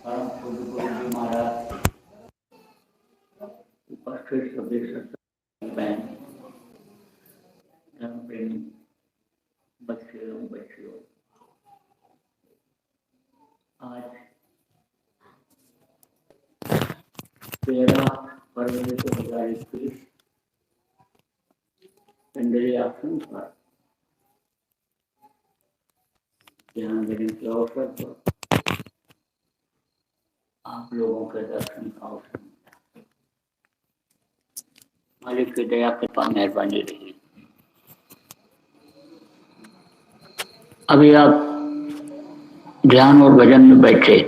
परम पूज्य गुरु जी महाराज, उपस्थित सभी बहन, धर्म प्रेमी बच्चे एवं बच्चियों, आज 13 फरवरी 2021 पिंडरी आश्रम पर ध्यान देने के अवसर पर आप लोगों के दर्शन का अवसर मिला। मालिक की दया कृपा मेहरबानी रही। अभी आप ध्यान और भजन में बैठे,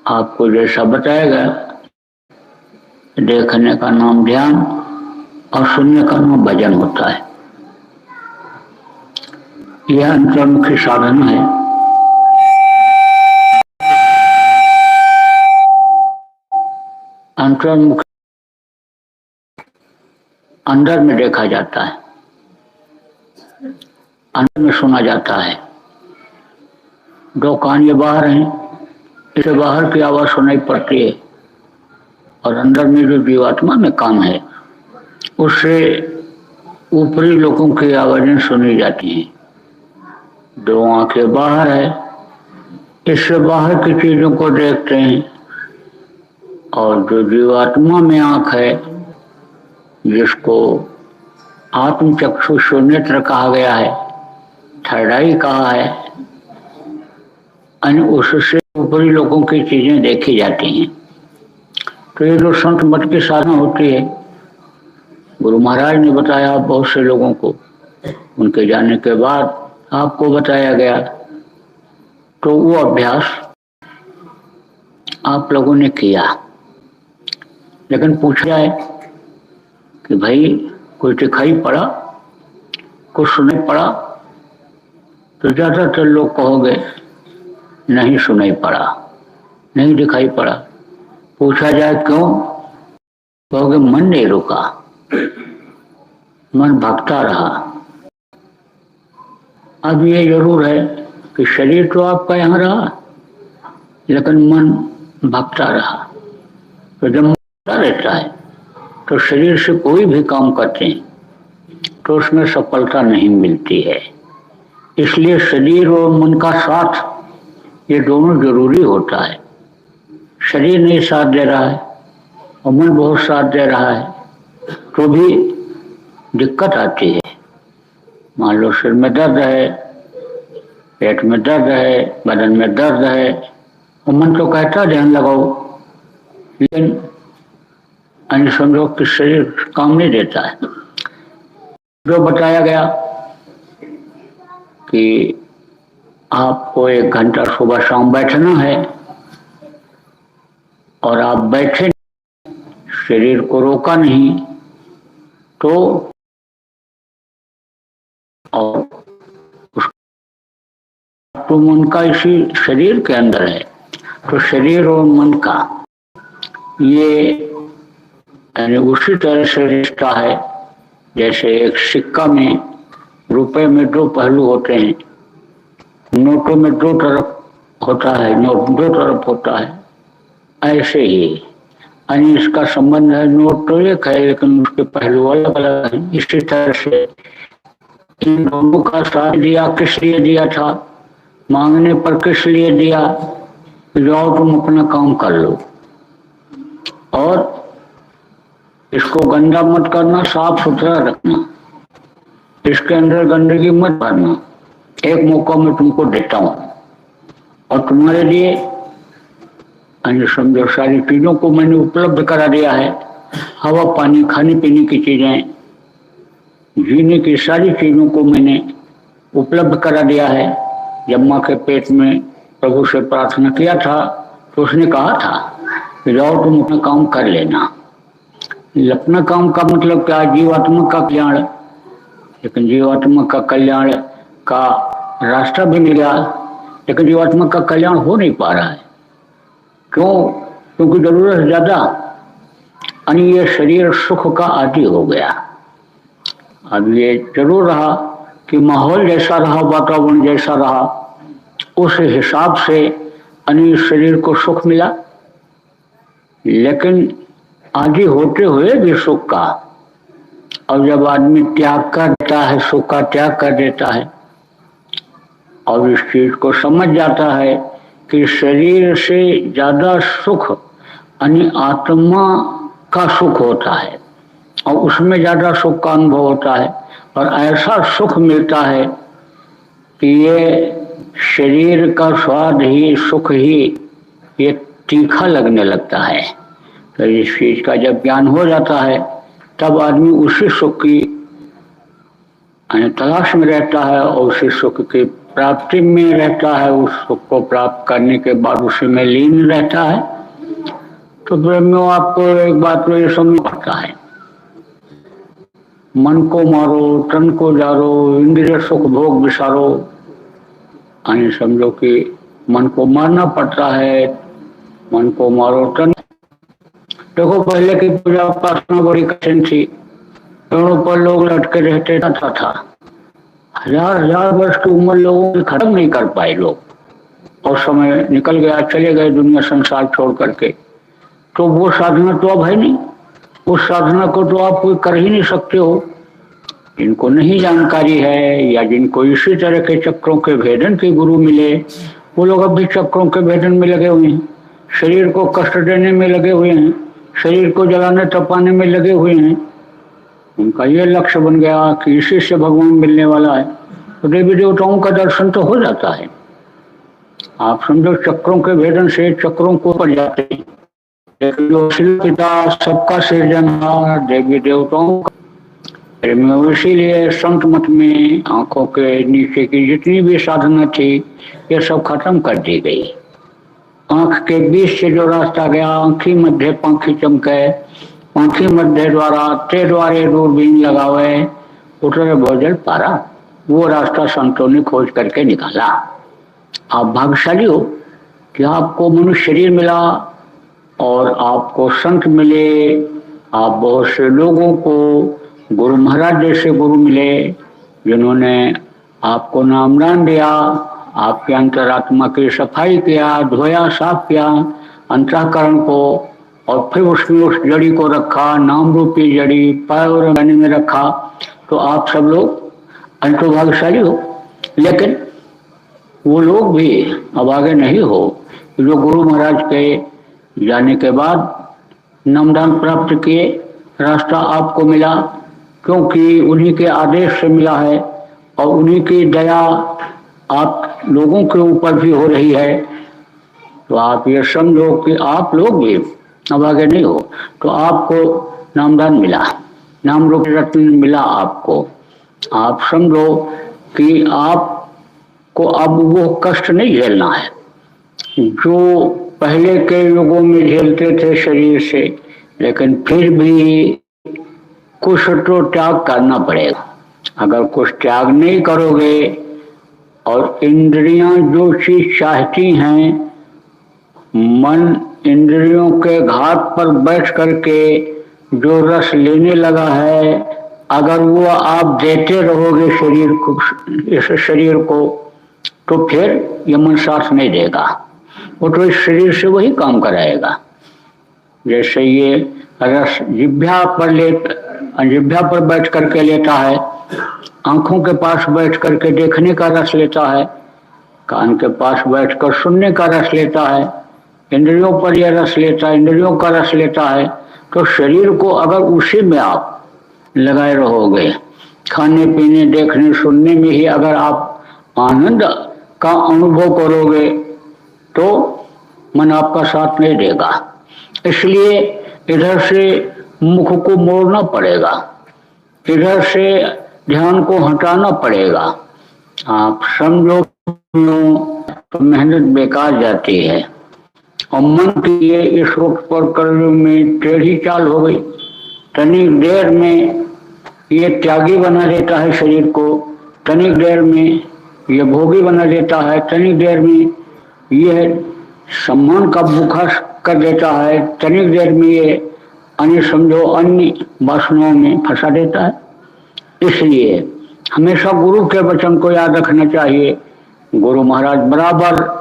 आपको जैसा बताया गया, देखने का नाम ध्यान और सुनने का नाम भजन होता है। यह अंतर्मुखी साधन है। अंतर्मुख अंदर में देखा जाता है, अंदर में सुना जाता है। दो कान ये बाहर हैं, इसे बाहर की आवाज सुनाई पड़ती है, और अंदर में जो जीवात्मा में कान है उससे ऊपरी लोगों की आवाजें सुनी जाती हैं। दो आंखें बाहर है, इससे बाहर की चीजों को देखते हैं, और जो जीवात्मा में आंख है जिसको आत्मचक्षुष नेत्र कहा गया है, थर्ड आई कहा है, उससे ऊपरी लोगों की चीजें देखी जाती हैं। तो ये जो संत मत की साधना होती है, गुरु महाराज ने बताया बहुत से लोगों को, उनके जाने के बाद आपको बताया गया, तो वो अभ्यास आप लोगों ने किया। लेकिन पूछा जाए कि भाई कुछ दिखाई पड़ा, कुछ सुनाई पड़ा, तो ज्यादातर लोग कहोगे नहीं सुनाई पड़ा, नहीं दिखाई पड़ा। पूछा जाए क्यों, कहोगे मन नहीं रुका, मन भटका रहा। अब ये जरूर है कि शरीर तो आपका यहाँ रहा, लेकिन मन भटका रहा। तो जब मन भटका रहता है तो शरीर से कोई भी काम करते हैं तो उसमें सफलता नहीं मिलती है। इसलिए शरीर और मन का साथ ये दोनों जरूरी होता है। शरीर नहीं साथ दे रहा है और मन बहुत साथ दे रहा है तो भी दिक्कत आती है। मान लो सिर में दर्द है, पेट में दर्द है, बदन में दर्द है, और मन तो कहता ध्यान लगाओ, लेकिन अन्य समझो कि शरीर काम नहीं देता है। जो बताया गया कि आपको 1 घंटा सुबह शाम बैठना है, और आप बैठे, शरीर को रोका नहीं, तो और तो मन का इसी शरीर के अंदर है। तो शरीर और मन का ये उसी तरह से रिश्ता है जैसे एक सिक्का में, रुपए में 2 पहलू होते हैं, नोटों में 2 तरफ होता है, नोट 2 तरफ होता है। ऐसे ही इसका संबंध है, नोट तो एक है लेकिन उसके पहलू अलग अलग है। इसी तरह से इन दोनों का साथ दिया किस लिए दिया था, मांगने पर किस लिए दिया, जाओ तुम अपना काम कर लो, और इसको गंदा मत करना, साफ सुथरा रखना, इसके अंदर गंदगी मत भरना। एक मौका मैं तुमको देता हूं और तुम्हारे लिए समझो सारी चीजों को मैंने उपलब्ध करा दिया है। हवा, पानी, खाने पीने की चीजें, जीने की सारी चीजों को मैंने उपलब्ध करा दिया है। जब माँ के पेट में प्रभु से प्रार्थना किया था तो उसने कहा था कि जाओ तुम अपना काम कर लेना। अपना काम का मतलब क्या, जीवात्मा का कल्याण। लेकिन जीवात्मा का कल्याण का रास्ता भी मिला, लेकिन जीवात्मा का कल्याण हो नहीं पा रहा है। क्यों? क्योंकि जरूरत ज्यादा, यानी ये शरीर सुख का आदी हो गया। अब ये जरूर रहा कि माहौल जैसा रहा, वातावरण जैसा रहा, उस हिसाब से अन्य शरीर को सुख मिला, लेकिन आदि होते हुए भी सुख का। और जब आदमी त्याग कर देता है, सुख का त्याग कर देता है, और इस चीज को समझ जाता है कि शरीर से ज्यादा सुख यानी आत्मा का सुख होता है, और उसमें ज्यादा सुख का अनुभव होता है, और ऐसा सुख मिलता है कि ये शरीर का स्वाद ही, सुख ही ये तीखा लगने लगता है। तो इस चीज का जब ज्ञान हो जाता है तब आदमी उसी सुख की तलाश में रहता है और उसी सुख की प्राप्ति में रहता है। उस सुख को प्राप्त करने के बाद उसी में लीन रहता है। तो प्रेमियों, आपको एक बात तो ये समझ पड़ता है, मन को मारो, तन को जारो, इंद्रिय सुख भोग विसारो। यानी समझो कि मन को मारना पड़ता है, मन को मारो तन, देखो पहले की पूजा उपासना बड़ी कठिन थी, पेड़ों पर लोग लटके रहते था। हजार हजार वर्ष की उम्र लोगों की खत्म नहीं कर पाए लोग, और समय निकल गया, चले गए दुनिया संसार छोड़ करके। तो वो साधना तो अब है नहीं, उस साधना को तो आप कोई कर ही नहीं सकते हो। जिनको नहीं जानकारी है या जिनको इसी तरह के चक्रों के भेदन के गुरु मिले, वो लोग अब भी चक्रों के भेदन में लगे हुए हैं, शरीर को कष्ट देने में लगे हुए हैं, शरीर को जलाने तपाने में लगे हुए हैं। उनका ये लक्ष्य बन गया कि इसी से भगवान मिलने वाला है, तो देवी देवताओं का दर्शन तो हो जाता है। आप समझो चक्रों के भेदन से चक्रों को पड़ जाते हैं, लेकिन जो शिव पिता सबका सृजनहार देवी देवताओं का, इसीलिए संत मत में आंखों के नीचे की जितनी भी साधना थी ये सब खत्म कर दी गई। आंख के बीच से जो रास्ता गया, आंखी मध्य पंखी चमके, पंखी मध्य द्वारा ते द्वारे दूरबीन लगावे, उतरे भोजल पारा, वो रास्ता संतों ने खोज करके निकाला। आप भाग्यशाली हो कि आपको मनुष्य शरीर मिला और आपको संत मिले। आप बहुत से लोगों को गुरु महाराज जैसे गुरु मिले जिन्होंने आपको नामदान दिया, आपके अंतरात्मा की सफाई किया, धोया, साफ किया अंतःकरण को, और फिर उसमें उस जड़ी को रखा, नाम रूपी जड़ी पैर में रखा। तो आप सब लोग अंतभाग्यशाली हो। लेकिन वो लोग भी अब आगे नहीं हो जो गुरु महाराज के जाने के बाद नामदान प्राप्त किए, रास्ता आपको मिला, क्योंकि उन्हीं के आदेश से मिला है और उन्हीं की दया आप लोगों के ऊपर भी हो रही है। तो आप ये समझो कि आप लोग भी अब आगे नहीं हो, तो आपको नामदान मिला, नाम रूप रत्न मिला आपको। आप समझो कि आपको अब वो कष्ट नहीं झेलना है जो पहले के युगों में झेलते थे शरीर से, लेकिन फिर भी कुछ तो त्याग करना पड़ेगा। अगर कुछ त्याग नहीं करोगे और इंद्रियां जो चीज चाहती हैं, मन इंद्रियों के घाट पर बैठ करके जो रस लेने लगा है, अगर वो आप देते रहोगे शरीर को, इस शरीर को, तो फिर ये मन साथ नहीं देगा, वो तो इस शरीर से वही काम कराएगा। जैसे ये रस जिह्वा पर बैठ करके लेता है, आंखों के पास बैठ करके देखने का रस लेता है, कान के पास बैठकर सुनने का रस लेता है, इंद्रियों पर यह रस लेता है, इंद्रियों का रस लेता है। तो शरीर को अगर उसी में आप लगाए रहोगे, खाने पीने देखने सुनने में ही अगर आप आनंद का अनुभव करोगे, तो मन आपका साथ नहीं देगा। इसलिए इधर से मुख को मोड़ना पड़ेगा, इधर से ध्यान को हटाना पड़ेगा। आप समझो तो मेहनत बेकार जाती है और मन की ये इस वक्त पर कर्म में टेढ़ी चाल हो गई। तनिक देर में ये त्यागी बना देता है शरीर को, तनिक देर में ये भोगी बना देता है, तनिक देर में ये सम्मान का भूखा कर देता है, तनिक देर में ये अन्य समझो अन्य वासनाओं में फंसा देता है। इसलिए हमेशा गुरु के वचन को याद रखना चाहिए। गुरु महाराज बराबर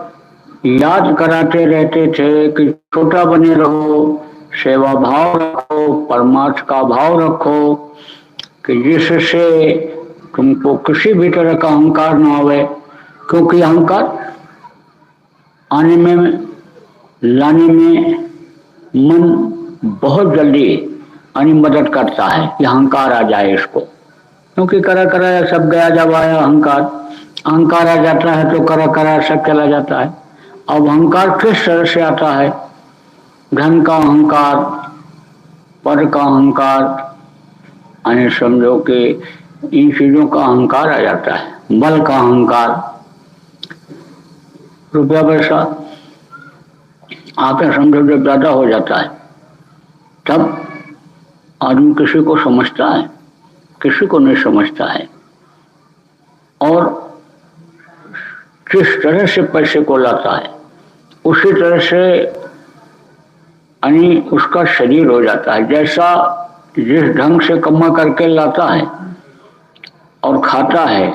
याद कराते रहते थे कि छोटा बने रहो, सेवा भाव रखो, परमार्थ का भाव रखो, कि जिससे तुमको किसी भी तरह का अहंकार ना आवे, क्योंकि अहंकार आने में लाने में मन बहुत जल्दी मदद करता है कि अहंकार आ जाए इसको, क्योंकि करा कराया सब गया जब आया अहंकार आ जाता है तो करा कराया सब चला जाता है। अब अहंकार किस तरह से आता है? धन का अहंकार, पद का अहंकार, यानी समझो कि इन चीजों का अहंकार आ जाता है, बल का अहंकार, रुपया पैसा आपने समझो जब ज्यादा हो जाता है तब आदमी किसी को समझता है, किसी को नहीं समझता है। और जिस तरह से पैसे को लाता है उसी तरह से यानी उसका शरीर हो जाता है। जैसा जिस ढंग से कमा करके लाता है और खाता है,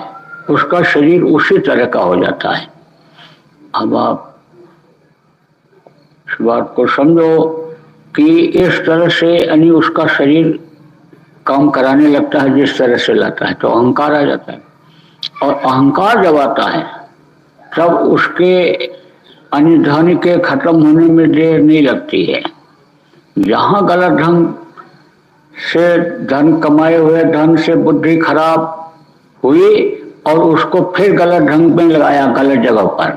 उसका शरीर उसी तरह का हो जाता है। अब आप इस बात को समझो कि इस तरह से यानी उसका शरीर काम कराने लगता है जिस तरह से लाता है, तो अहंकार आ जाता है। और अहंकार जब आता है तब उसके धन के खत्म होने में देर नहीं लगती है। जहाँ गलत ढंग से धन कमाए हुए धन से बुद्धि खराब हुई और उसको फिर गलत ढंग में लगाया गलत जगह पर,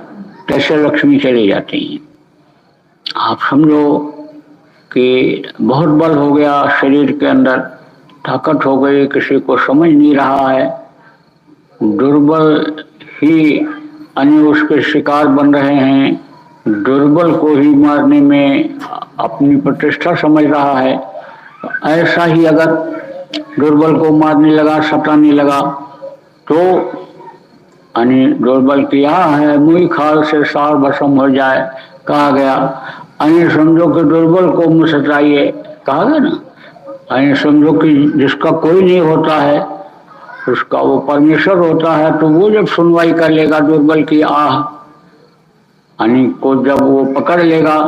कैसे लक्ष्मी चली जाती है। आप समझो कि बहुत बल हो गया शरीर के अंदर, ताकत हो गई, किसी को समझ नहीं रहा है, दुर्बल ही अन्य उसके शिकार बन रहे हैं, दुर्बल को ही मारने में अपनी प्रतिष्ठा समझ रहा है। ऐसा ही अगर दुर्बल को मारने लगा, सताने लगा, तो यानी दुर्बल किया है मुई खाल से सार भस्म हो जाए कहा गया। यानी समझो कि दुर्बल को मुँह सताइए कहा गया ना। यानी समझो कि जिसका कोई नहीं होता है उसका वो परमेश्वर होता है, तो वो जब सुनवाई कर लेगा दुर्बल की आह यानी को, जब वो पकड़ लेगा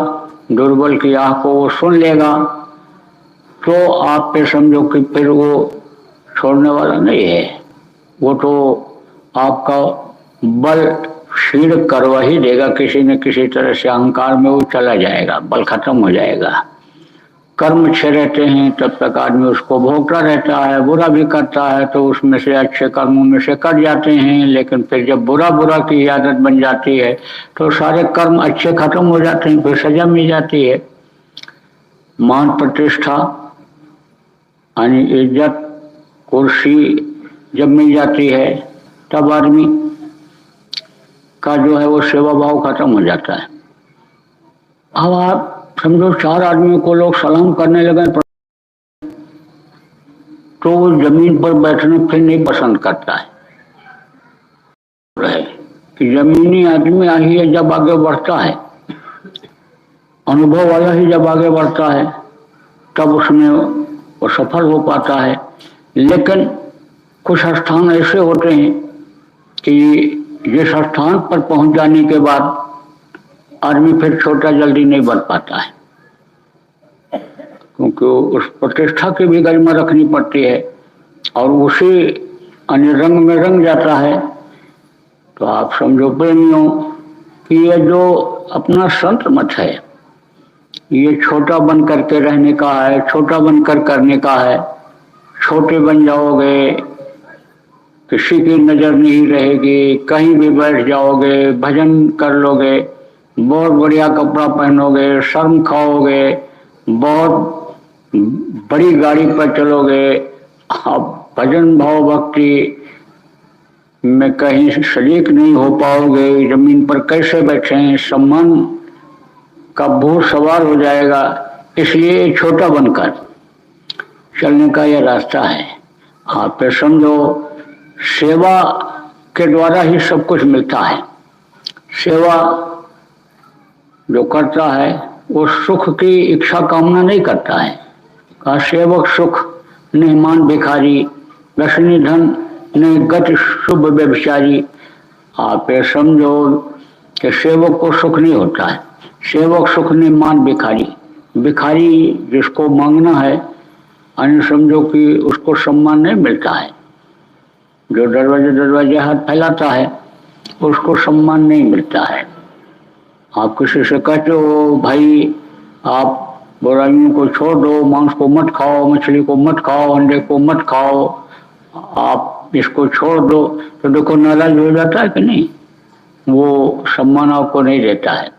दुर्बल की आह को, वो सुन लेगा, तो आप पे समझो कि फिर वो छोड़ने वाला नहीं है। वो तो आपका बल क्षीण करवा ही देगा, किसी न किसी तरह से अहंकार में वो चला जाएगा, बल खत्म हो जाएगा। कर्म अच्छे रहते हैं तब तक आदमी उसको भोगता रहता है, बुरा भी करता है तो उसमें से अच्छे कर्मों में से कट जाते हैं, लेकिन फिर जब बुरा बुरा की आदत बन जाती है तो सारे कर्म अच्छे खत्म हो जाते हैं, फिर सजा मिल जाती है। मान प्रतिष्ठा यानी इज्जत कुर्सी जब मिल जाती है तब आदमी का जो है वो सेवा भाव खत्म हो जाता है। अब आप समझो 4 आदमियों को लोग सलाम करने लगे तो वो जमीन पर बैठने फिर नहीं पसंद करता है कि जमीनी आदमी ही जब आगे बढ़ता है, अनुभव वाला ही जब आगे बढ़ता है तब उसमें वो सफल हो पाता है। लेकिन कुछ स्थान ऐसे होते हैं कि जिस स्थान पर पहुंच जाने के बाद आदमी फिर छोटा जल्दी नहीं बन पाता है, क्योंकि उस प्रतिष्ठा की भी गरिमा रखनी पड़ती है और उसी अन्य रंग में रंग जाता है। तो आप समझो प्रेमियों कि ये जो अपना संत मत है ये छोटा बन करके रहने का है, छोटा बनकर करने का है। छोटे बन जाओगे, किसी की नजर नहीं रहेगी, कहीं भी बैठ जाओगे, भजन कर लोगे, बहुत बढ़िया कपड़ा पहनोगे, शर्म खाओगे, बहुत बड़ी गाड़ी पर चलोगे, आप भजन भाव भक्ति में कहीं शरीक नहीं हो पाओगे, जमीन पर कैसे बैठे, सम्मान का भूत सवार हो जाएगा। इसलिए छोटा बनकर चलने का यह रास्ता है। आप समझो सेवा के द्वारा ही सब कुछ मिलता है। सेवा जो करता है वो सुख की इच्छा कामना नहीं करता है। का सेवक सुख नहीं मान भिखारी, व्यसनी धन नहीं गति शुभ व्यभिचारी। आप ये समझो कि सेवक को सुख नहीं होता है, सेवक सुख नहीं मान भिखारी। भिखारी जिसको मांगना है अन्य समझो कि उसको सम्मान नहीं मिलता है। जो दरवाजे हाथ फैलाता है उसको सम्मान नहीं मिलता है। आप किसी से कहते हो भाई आप बुराइयों को छोड़ दो, मांस को मत खाओ, मछली को मत खाओ, अंडे को मत खाओ, आप इसको छोड़ दो, तो देखो नाराज हो जाता है कि नहीं, वो सम्मान आपको नहीं देता है।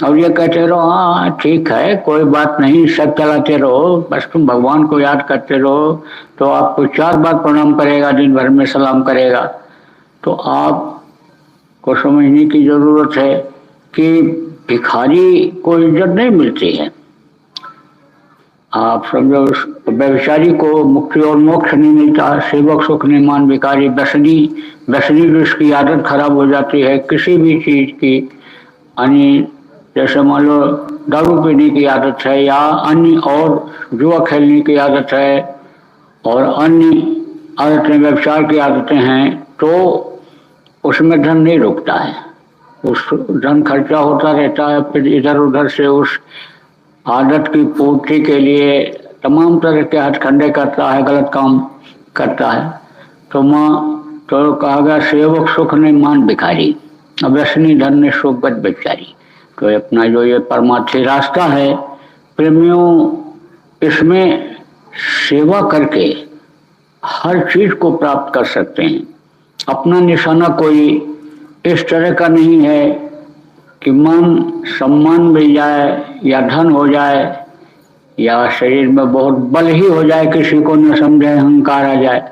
और ये कहते रहो हाँ ठीक है कोई बात नहीं, सब चलाते रहो, बस तुम भगवान को याद करते रहो, तो आपको 4 बार प्रणाम करेगा, दिन भर में सलाम करेगा। तो आपको समझने की जरूरत है कि भिखारी को इज्जत नहीं मिलती है। आप समझो व्यभिचारी को मुक्ति और मोक्ष नहीं मिलता, सेवक सुख नहीं मान भिखारी। व्यसनी जिसकी आदत खराब हो जाती है किसी भी चीज की, यानी जैसे मान लो दारू पीने की आदत है या अन्य और जुआ खेलने की आदत है और अन्य आदतें, व्यवसाय की आदतें हैं, तो उसमें धन नहीं रुकता है। उस धन खर्चा होता रहता है, फिर इधर उधर से उस आदत की पूर्ति के लिए तमाम तरह के हथकंडे करता है, गलत काम करता है। तो कहा गया सेवक सुख नहीं मान भिखारी, अव्यसनी धन ने सुख बद बेचारी। तो अपना जो ये परमार्थी रास्ता है प्रेमियों, इसमें सेवा करके हर चीज को प्राप्त कर सकते हैं। अपना निशाना कोई इस तरह का नहीं है कि मन सम्मान मिल जाए या धन हो जाए या शरीर में बहुत बल ही हो जाए, किसी को न समझे, अहंकार आ जाए।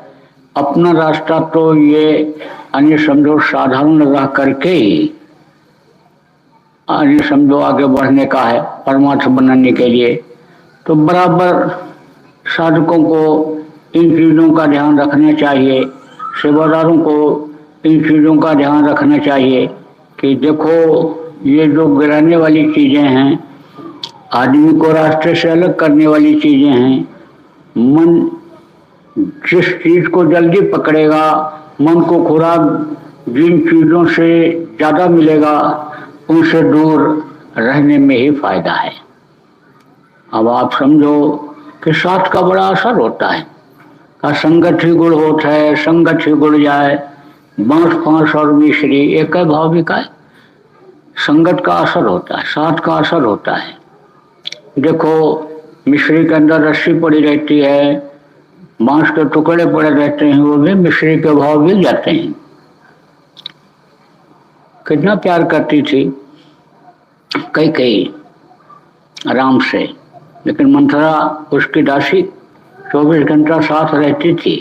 अपना रास्ता तो ये अन्य समझो साधारण रह करके ही अन्य समझो आगे बढ़ने का है, परमार्थ बनाने के लिए। तो बराबर साधकों को इन चीज़ों का ध्यान रखना चाहिए, सेवादारों को इन चीज़ों का ध्यान रखना चाहिए कि देखो ये जो गिराने वाली चीज़ें हैं, आदमी को रास्ते से अलग करने वाली चीज़ें हैं। मन जिस चीज़ को जल्दी पकड़ेगा, मन को खुराक जिन चीज़ों से ज़्यादा मिलेगा उनसे दूर रहने में ही फायदा है। अब आप समझो कि साथ का बड़ा असर होता है, का संगत ही गुड़ होता है, संगत ही गुड़ जाए, बांस फांस और मिश्री एक है भाव बिकाए। संगत का असर होता है, साथ का असर होता है। देखो मिश्री के अंदर रस्सी पड़ी रहती है, बांस के टुकड़े पड़े रहते हैं, वो भी मिश्री के भाव गिर जाते हैं। कितना प्यार करती थी कई आराम से, लेकिन मंथरा उसकी दासी 24 घंटा साथ रहती थी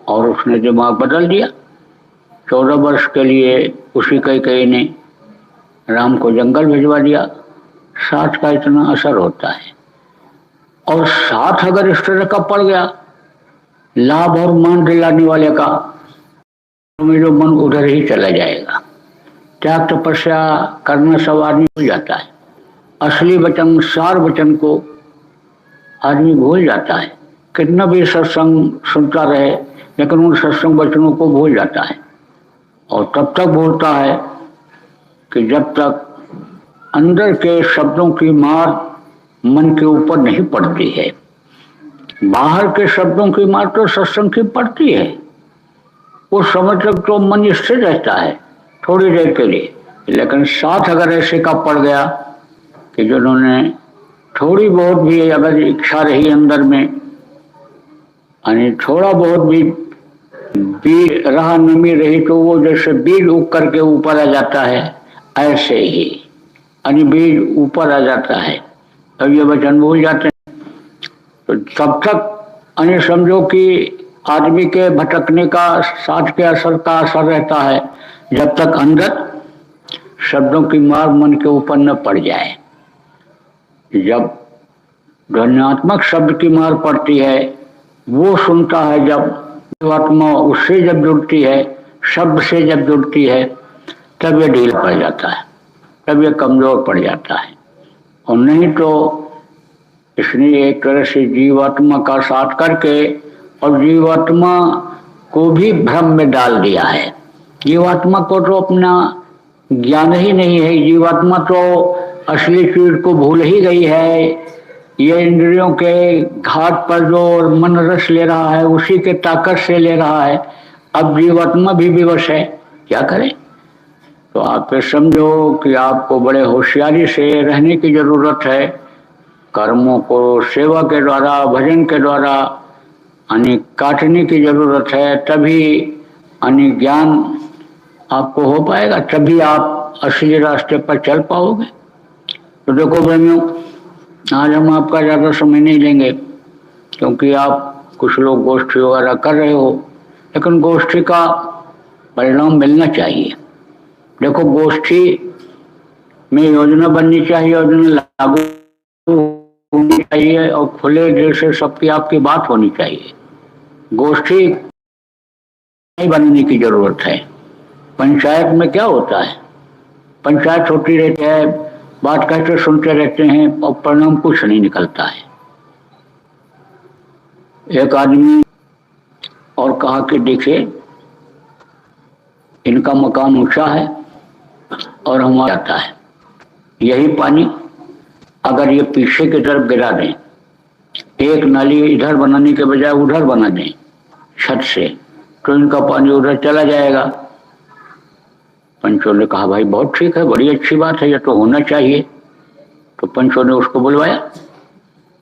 और उसने दिमाग बदल दिया। 14 वर्ष के लिए उसी कई ने राम को जंगल भिजवा दिया। साथ का इतना असर होता है। और साथ अगर इस तरह का पड़ गया, लाभ और मान दिलाने वाले का, तो मेरा मन उधर ही चला जाएगा। त्याग तपस्या करना सब आदमी भूल जाता है। असली वचन, सार वचन को आदमी भूल जाता है। कितना भी सत्संग सुनता रहे, लेकिन उन सत्संग वचनों को भूल जाता है। और तब तक भूलता है कि जब तक अंदर के शब्दों की मार मन के ऊपर नहीं पड़ती है। बाहर के शब्दों की मार तो सत्संग की पड़ती है, उस समय तक तो मन स्थिर रहता है थोड़ी देर के लिए। लेकिन साथ अगर ऐसे का पड़ गया कि जिन्होंने थोड़ी बहुत भी अगर इच्छा रही अंदर में, यानी थोड़ा बहुत भी बीज रहा, नमी रही, तो वो जैसे बीज उग करके ऊपर आ जाता है, ऐसे ही यानी बीज ऊपर आ जाता है। तब ये वचन भूल जाते हैं। तो तब तक यानी समझो कि आदमी के भटकने का, साथ के असर का असर रहता है, जब तक अंदर शब्दों की मार मन के ऊपर न पड़ जाए। जब ध्वन्यात्मक शब्द की मार पड़ती है, वो सुनता है जब आत्मा उससे जब जुड़ती है, शब्द से जब जुड़ती है, तब ये ढील पड़ जाता है, तब ये कमजोर पड़ जाता है। और नहीं तो इसने एक तरह से जीवात्मा का साथ करके और जीवात्मा को भी भ्रम में डाल दिया है। जीवात्मा को तो अपना ज्ञान ही नहीं है, जीवात्मा तो असली चीज को भूल ही गई है। ये इंद्रियों के घाट पर जो मन रस ले रहा है, उसी के ताकत से ले रहा है। अब जीवात्मा भी विवश है, क्या करे? तो आप ये समझो कि आपको बड़े होशियारी से रहने की जरूरत है। कर्मों को सेवा के द्वारा, भजन के द्वारा यानी काटने की जरूरत है, तभी यानी ज्ञान आपको हो पाएगा, तभी आप असली रास्ते पर चल पाओगे। तो देखो बहनों, आज हम आपका ज़्यादा समय नहीं लेंगे, क्योंकि आप कुछ लोग गोष्ठी वगैरह कर रहे हो, लेकिन गोष्ठी का परिणाम मिलना चाहिए। देखो गोष्ठी में योजना बननी चाहिए, योजना लागू होनी चाहिए और खुले दिल से सबकी आपकी बात होनी चाहिए। गोष्ठी नहीं बनने की जरूरत है। पंचायत में क्या होता है, पंचायत होती रहती है, बात कहते सुनते रहते हैं और परिणाम कुछ नहीं निकलता है। एक आदमी और कहा कि देखिए, इनका मकान ऊंचा है और हमारा आता है, यही पानी अगर ये पीछे की तरफ गिरा दें, एक नाली इधर बनाने के बजाय उधर बना दें छत से, तो इनका पानी उधर चला जाएगा। पंचों ने कहा भाई बहुत ठीक है, बड़ी अच्छी बात है, ये तो होना चाहिए। तो पंचों ने उसको बुलवाया,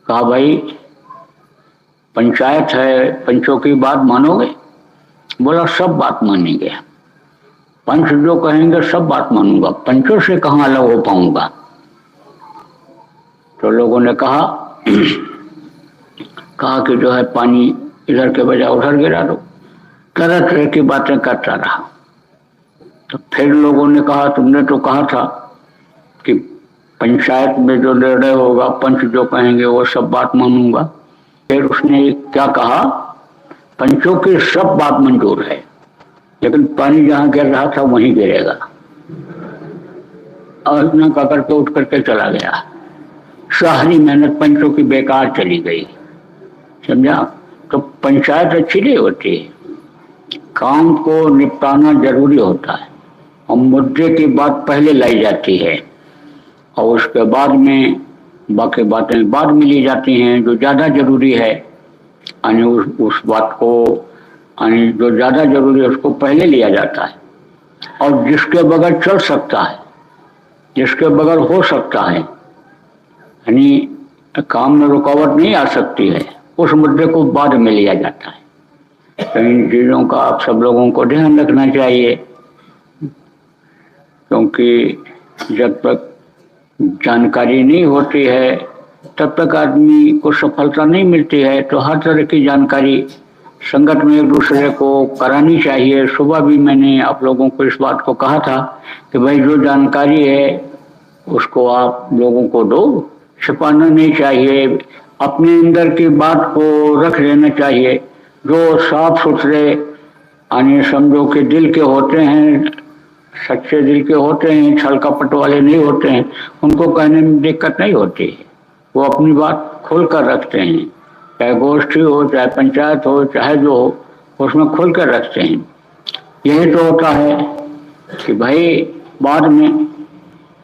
कहा भाई पंचायत है, पंचों की बात मानोगे? बोला सब बात मानेंगे, पंच जो कहेंगे सब बात मानूंगा, पंचों से कहाँ अलग हो पाऊंगा। तो लोगों ने कहा कि जो है पानी इधर के बजाय उधर गिरा दो। तरह तरह की बातें करता रहा। तो फिर लोगों ने कहा तुमने तो कहा था कि पंचायत में जो निर्णय होगा पंच जो कहेंगे वो सब बात मानूंगा। फिर उसने क्या कहा, पंचों की सब बात मंजूर है, लेकिन पानी जहां गिर रहा था वहीं गिरेगा। और इतना कहकर के उठ करके चला गया। सारी मेहनत पंचों की बेकार चली गई, समझा। तो पंचायत अच्छी नहीं होती, काम को निपटाना जरूरी होता है और मुद्दे की बात पहले लाई जाती है और उसके बाद में बाकी बातें बाद में ली जाती हैं। जो ज़्यादा जरूरी है यानी उस बात को यानी जो ज़्यादा जरूरी है उसको पहले लिया जाता है। और जिसके बगैर चल सकता है, जिसके बगैर हो सकता है, यानी काम में रुकावट नहीं आ सकती है, उस मुद्दे को बाद में लिया जाता है। तो इन चीज़ों का आप सब लोगों को ध्यान रखना चाहिए, क्योंकि जब तक जानकारी नहीं होती है तब तक आदमी को सफलता नहीं मिलती है। तो हर तरह की जानकारी संगत में एक दूसरे को करानी चाहिए। सुबह भी मैंने आप लोगों को इस बात को कहा था कि भाई जो जानकारी है उसको आप लोगों को दो, छिपाना नहीं चाहिए, अपने अंदर की बात को रख लेना चाहिए। जो साफ सुथरे यानी समझो कि दिल के होते हैं, सच्चे दिल के होते हैं, छल कपट वाले नहीं होते हैं, उनको कहने में दिक्कत नहीं होती है। वो अपनी बात खोल कर रखते हैं, चाहे गोष्ठी हो, चाहे पंचायत हो, चाहे जो हो, उसमें खोल कर रखते हैं। यही तो होता है कि भाई बाद में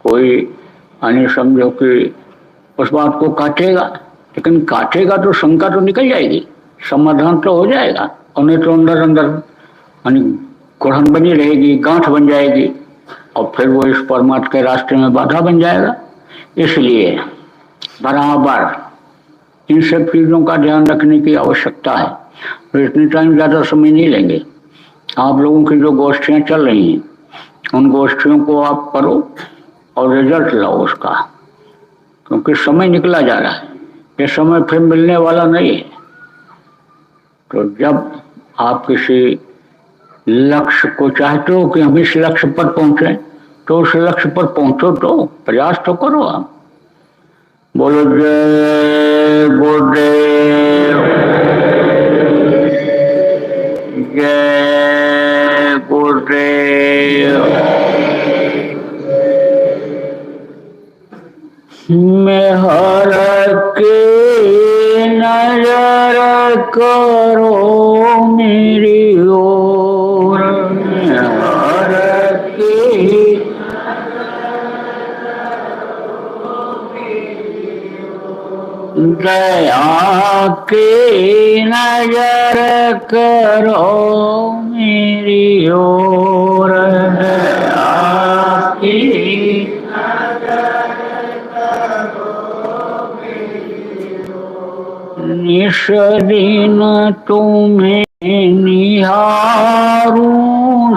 कोई यानी समझो कि उस बात को काटेगा, लेकिन काटेगा तो शंका तो निकल जाएगी, समाधान तो हो जाएगा, और नहीं तो अंदर अंदर यानी कुढ़न बनी रहेगी, गांठ बन जाएगी और फिर वो इस परमात्मा के रास्ते में बाधा बन जाएगा। इसलिए बराबर इन सब चीज़ों का ध्यान रखने की आवश्यकता है। तो इतनी टाइम ज़्यादा समय नहीं लेंगे। आप लोगों की जो गोष्ठियाँ चल रही हैं उन गोष्ठियों को आप करो और रिजल्ट लाओ उसका, क्योंकि समय निकला जा रहा है, ये समय फिर मिलने वाला नहीं है। तो जब आप किसी लक्ष्य को चाहते हो कि हम इस लक्ष्य पर पहुंचे, तो उस लक्ष्य पर पहुंचो, तो प्रयास तो करो आप। बोलो जय गुरुदेव, जय गुरुदेव। मैं हर के नजर करो मेरी ओर, हर के दया के नजर करो मेरी ओर, दया की निश दिन तुम्हें निहारूं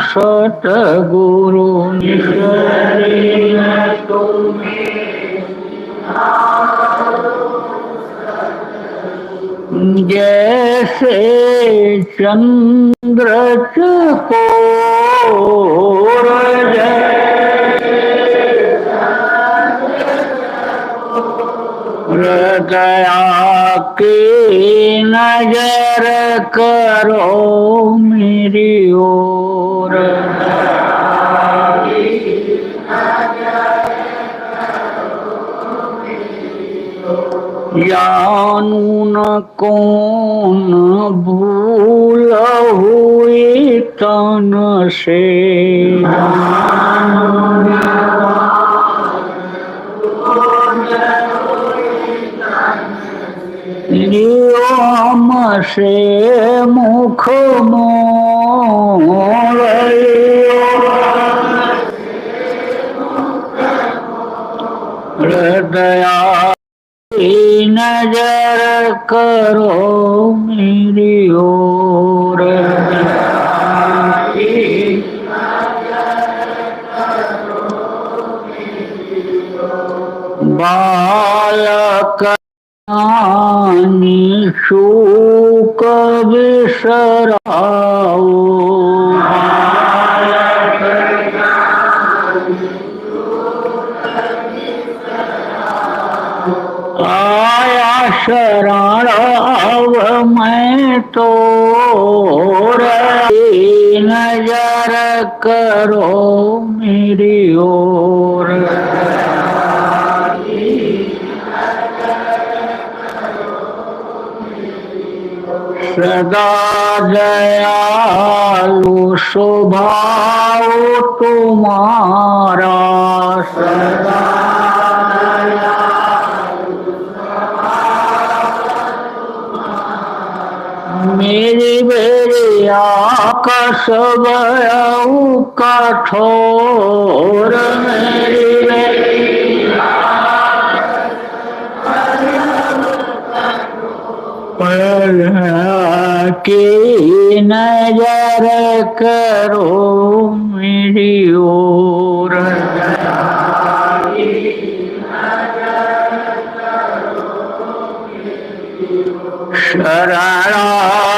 सतगुरु, निश दिन तुम्हें जैसे चंद्र चकोर दया के नजर करो मेरी ओर, निश जानू न कौन भूल हुई तन से, लियो हमसे मुख मोर, हृदया नजर करो मेरी ओर, बालक शोक बिसराओ, आया शरण अब मैं तो, नजर करो मेरी ओर, सदा दयालु स्वभाव तुम्हारा, सदा मेरी बेरिया का सब कठोर, मेरी की नजर करो मेरी ओर, शरणागत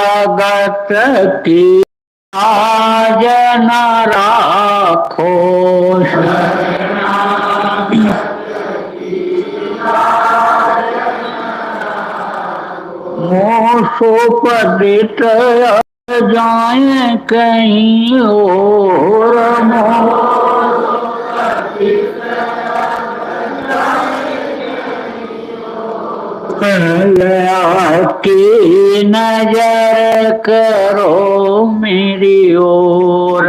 की लाज न राखो, मोसोपदित जाए कहीं और, की नजर करो मेरी ओर,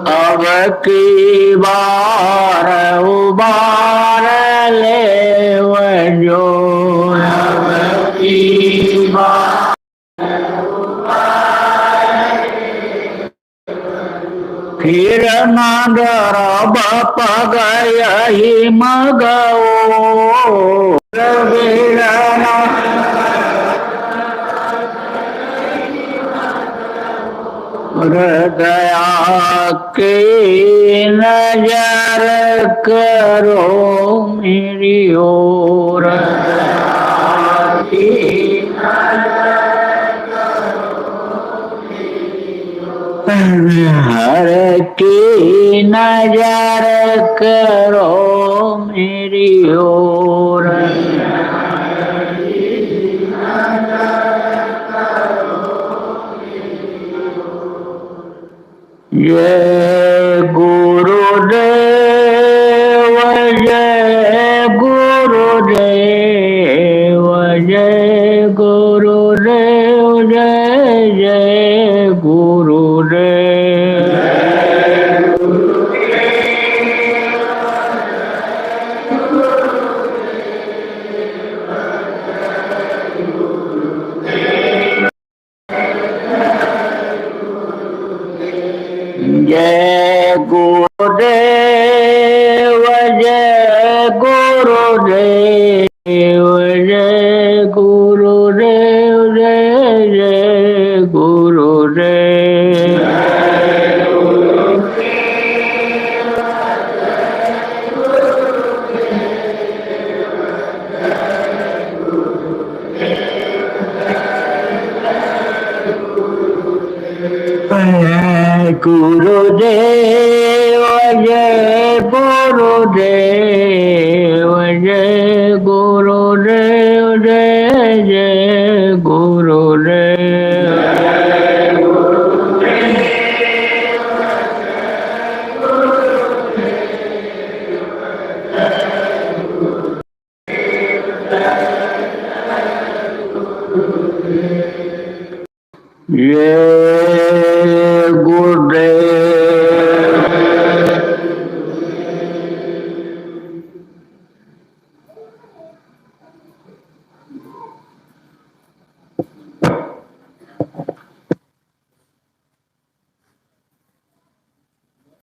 अब की बार उबार ले वजो, अब की बार फिर नगर बाप गई मगो, हृदया के नजर करो मेरी ओर, हर की नजर करो मेरी ओर, जय गुरुदेव, जय गुरुदेव, जय गुरुदेव, जय जय गुरुदेव, जय गुरुदेव, जय गुरुदेव, जय गुरुदेव, जय जय गुरुदेव, गुरुदेव, जय गुरुदेव, जय गुरुदेव, जय जय गुरुदेव, ये